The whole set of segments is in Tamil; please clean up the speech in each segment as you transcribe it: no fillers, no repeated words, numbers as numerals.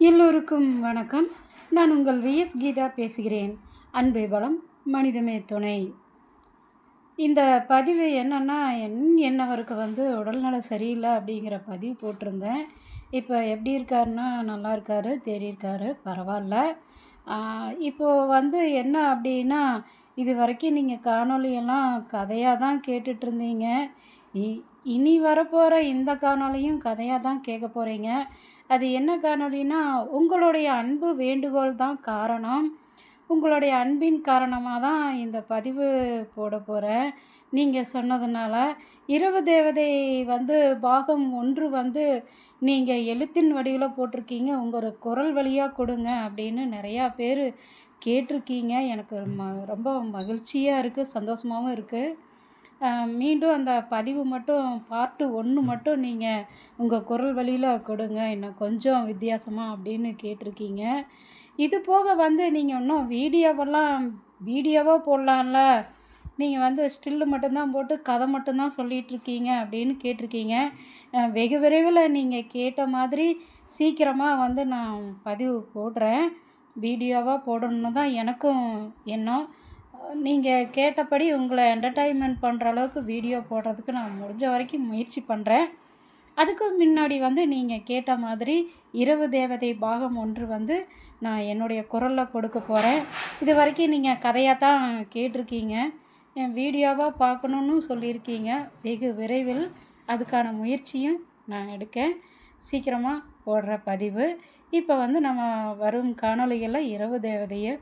எல்லோருக்கும் வணக்கம். நான் உங்கள் விஎஸ் கீதா பேசுகிறேன். அன்பே பலம், மனிதமே துணை. இந்த பதிவு என்னன்னா, என்னவருக்கு உடல்நலம் சரியில்லை அப்படிங்கிற பதிவு போட்டிருந்தேன். இப்போ எப்படி இருக்காருன்னா, நல்லா இருக்காரு, தேறியிருக்காரு, பரவாயில்ல. இப்போது என்ன அப்படின்னா, இது வரைக்கும் நீங்கள் காணொலியெல்லாம் கதையாக தான் கேட்டுட்ருந்தீங்க. இ இனி வரப்போகிற இந்த காணொலியும் கதையாக தான் கேட்க போகிறீங்க. அது என்ன காணொலின்னா, உங்களுடைய அன்பு வேண்டுகோள் தான் காரணம். உங்களுடைய அன்பின் காரணமாக தான் இந்த பதிவு போட போகிறேன். நீங்கள் சொன்னதுனால. இரவு தேவதை பாகம் 1 நீங்கள் எழுத்தின் வடிவில் போட்டிருக்கீங்க. உங்கள் குரல் வழியாக கொடுங்க அப்படின்னு நிறையா பேர் கேட்டிருக்கீங்க. எனக்கு ரொம்ப மகிழ்ச்சியாக இருக்குது, சந்தோஷமாகவும் இருக்குது. மீண்டும் அந்த பதிவு மட்டும் பார்ட் 1 மட்டும் நீங்கள் உங்கள் குரல் வழியில் கொடுங்க, இன்னும் கொஞ்சம் வித்தியாசமாக அப்படின்னு கேட்டிருக்கீங்க. இது போக நீங்கள் இன்னும் வீடியோவாக போடலாம்ல, நீங்கள் ஸ்டில்லு மட்டும்தான் போட்டு கதை மட்டும்தான் சொல்லிகிட்ருக்கீங்க அப்படின்னு கேட்டிருக்கீங்க. வெகு விரைவில் நீங்கள் கேட்ட மாதிரி சீக்கிரமாக நான் பதிவு போடுறேன். வீடியோவாக போடணுன்னு தான் எனக்கும் எண்ணம். நீங்கள் கேட்டபடி உங்களை என்டர்டைன்மெண்ட் பண்ணுற அளவுக்கு வீடியோ போடுறதுக்கு நான் முடிஞ்ச வரைக்கும் முயற்சி பண்ணுறேன். அதுக்கு முன்னாடி நீங்கள் கேட்ட மாதிரி இரவு தேவதை பாகம் 1 நான் என்னுடைய குரலில் கொடுக்க போகிறேன். இது வரைக்கும் நீங்கள் கதையாக தான் கேட்டிருக்கீங்க, என் வீடியோவாக பார்க்கணுன்னு சொல்லியிருக்கீங்க. வெகு விரைவில் அதுக்கான முயற்சியும் நான் எடுக்கேன். சீக்கிரமாக போடுற பதிவு. இப்போ நம்ம வரும் காணொலிகளில் இரவு தேவதையை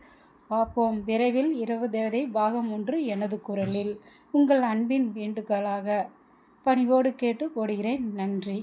பார்ப்போம். விரைவில் இரவு தேவதை பாகம் 1 எனது குரலில் உங்கள் அன்பின் வேண்டுகோளாக பணிவோடு கேட்டு போடுகிறேன். நன்றி.